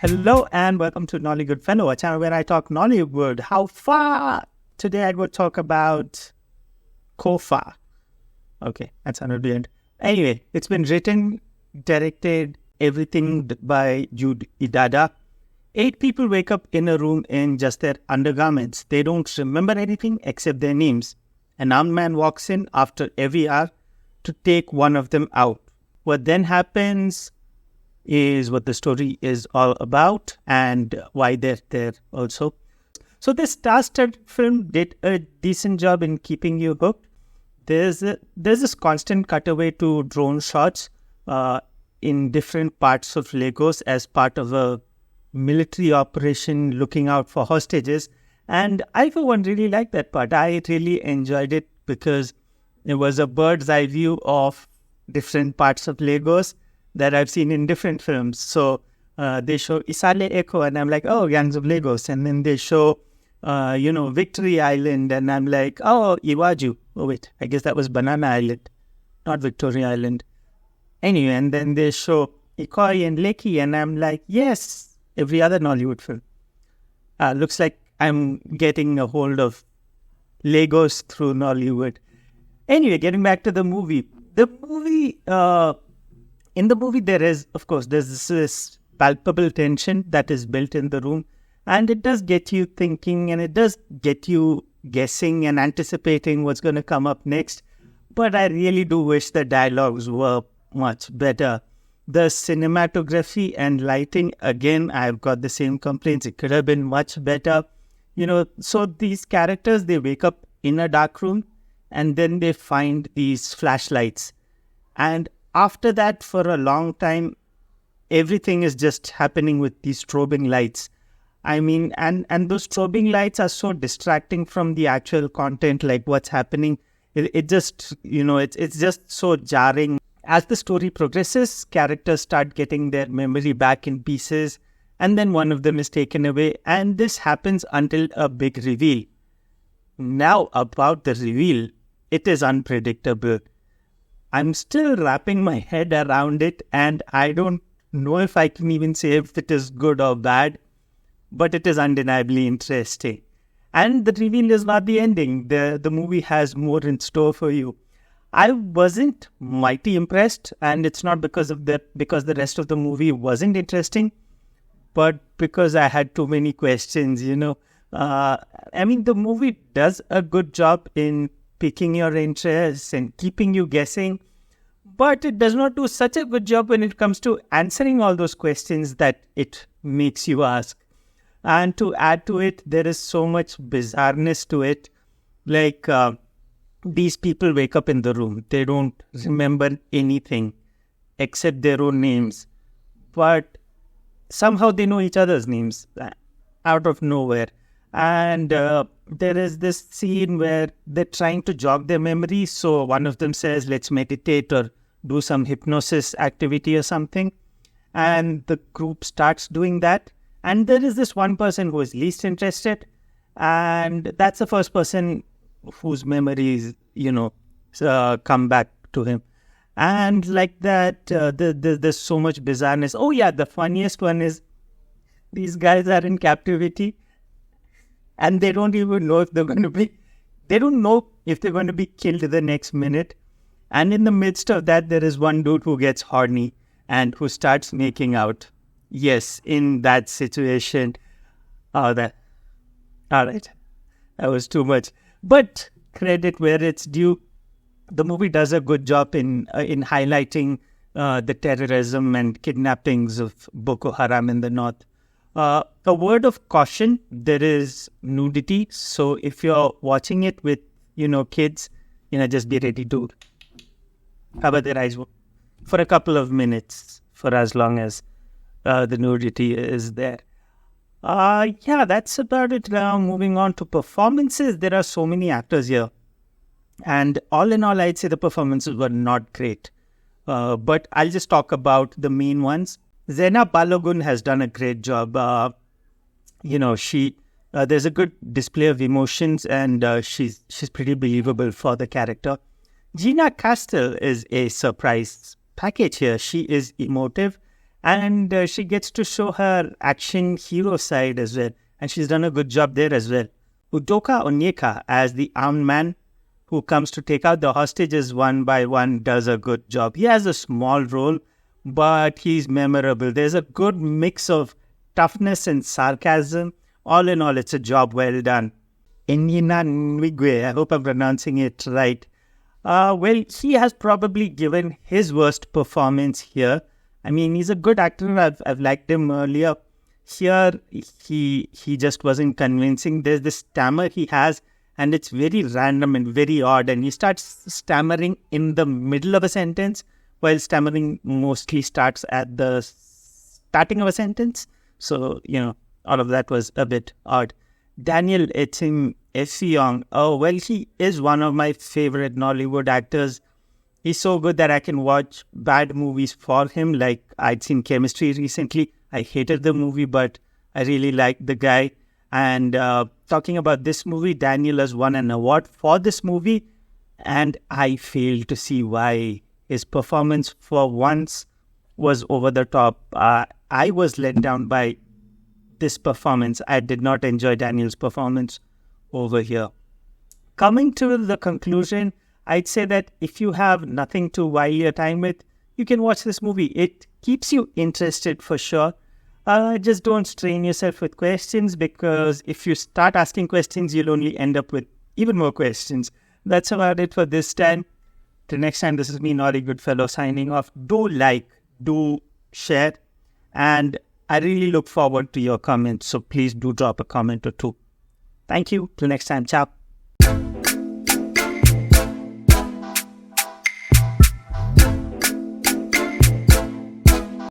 Hello and welcome to Nollywood Fellow, a channel where I talk Nollywood. How far? Today I will talk about Kofa. Okay, that sounded weird. Anyway, it's been written, directed, everything by Jude Idada. 8 people wake up in a room in just their undergarments. They don't remember anything except their names. An armed man walks in after every hour to take one of them out. What then happens is what the story is all about and why they're there also. So this star-studded film did a decent job in keeping you hooked. There's this constant cutaway to drone shots in different parts of Lagos as part of a military operation looking out for hostages. And I, for one, really liked that part. I really enjoyed it because it was a bird's eye view of different parts of Lagos that I've seen in different films. So they show Isale Echo and I'm like, oh, Gangs of Lagos. And then they show, Victory Island and I'm like, oh, Iwaju. Oh, wait, I guess that was Banana Island, not Victoria Island. Anyway, and then they show Ikoyi and Lekki and I'm like, yes, every other Nollywood film. Looks like I'm getting a hold of Lagos through Nollywood. Anyway, getting back to the movie. In the movie, there's this palpable tension that is built in the room, and it does get you thinking, and it does get you guessing and anticipating what's going to come up next. But I really do wish the dialogues were much better. The cinematography and lighting, again, I've got the same complaints. It could have been much better. So these characters, they wake up in a dark room, and then they find these flashlights. And after that, for a long time, everything is just happening with these strobing lights. I mean, and those strobing lights are so distracting from the actual content, like what's happening. It just, it's just so jarring. As the story progresses, characters start getting their memory back in pieces, and then one of them is taken away. And this happens until a big reveal. Now, about the reveal, it is unpredictable. I'm still wrapping my head around it, and I don't know if I can even say if it is good or bad, but it is undeniably interesting. And the reveal is not the ending. The movie has more in store for you. I wasn't mighty impressed, and it's not because the rest of the movie wasn't interesting, but because I had too many questions, the movie does a good job in piquing your interest and keeping you guessing, but it does not do such a good job when it comes to answering all those questions that it makes you ask. And to add to it, there is so much bizarreness to it. Like, these people wake up in the room. They don't remember anything except their own names. But somehow they know each other's names out of nowhere. And there is this scene where they're trying to jog their memory. So one of them says, let's meditate or do some hypnosis activity or something. And the group starts doing that. And there is this one person who is least interested. And that's the first person whose memories, come back to him. And like that, there's so much bizarreness. Oh yeah, the funniest one is these guys are in captivity. And they don't even know if they're going to be killed the next minute. And in the midst of that, there is one dude who gets horny and who starts making out. Yes, in that situation. All right. That was too much. But credit where it's due. The movie does a good job in highlighting the terrorism and kidnappings of Boko Haram in the north. A word of caution, there is nudity. So if you're watching it with, kids, just be ready to cover their eyes for a couple of minutes for as long as the nudity is there. That's about it. Now, moving on to performances. There are so many actors here. And all in all, I'd say the performances were not great. But I'll just talk about the main ones. Zainab Balogun has done a great job. There's a good display of emotions and she's pretty believable for the character. Gina Castel is a surprise package here. She is emotive And she gets to show her action hero side as well. And she's done a good job there as well. Udoka Oyeka as the armed man who comes to take out the hostages one by one does a good job. He has a small role, but he's memorable. There's a good mix of toughness and sarcasm. All in all, it's a job well done. Enyinna Nwigwe, I hope I'm pronouncing it right. Well, he has probably given his worst performance here. I mean, he's a good actor. I've liked him earlier. Here, he just wasn't convincing. There's this stammer he has, and it's very random and very odd. And he starts stammering in the middle of a sentence, while stammering mostly starts at the starting of a sentence. So, all of that was a bit odd. Daniel Etim, Effiong. Oh, well, he is one of my favorite Nollywood actors. He's so good that I can watch bad movies for him. Like, I'd seen Chemistry recently. I hated the movie, but I really liked the guy. And talking about this movie, Daniel has won an award for this movie. And I fail to see why. His performance for once was over the top. I was let down by this performance. I did not enjoy Daniel's performance over here. Coming to the conclusion, I'd say that if you have nothing to while your time with, you can watch this movie. It keeps you interested for sure. Just don't strain yourself with questions, because if you start asking questions, you'll only end up with even more questions. That's about it for this time. Till next time, this is me, Naughty Goodfellow, signing off. Do like, do share, and I really look forward to your comments. So please do drop a comment or two. Thank you. Till next time. Ciao.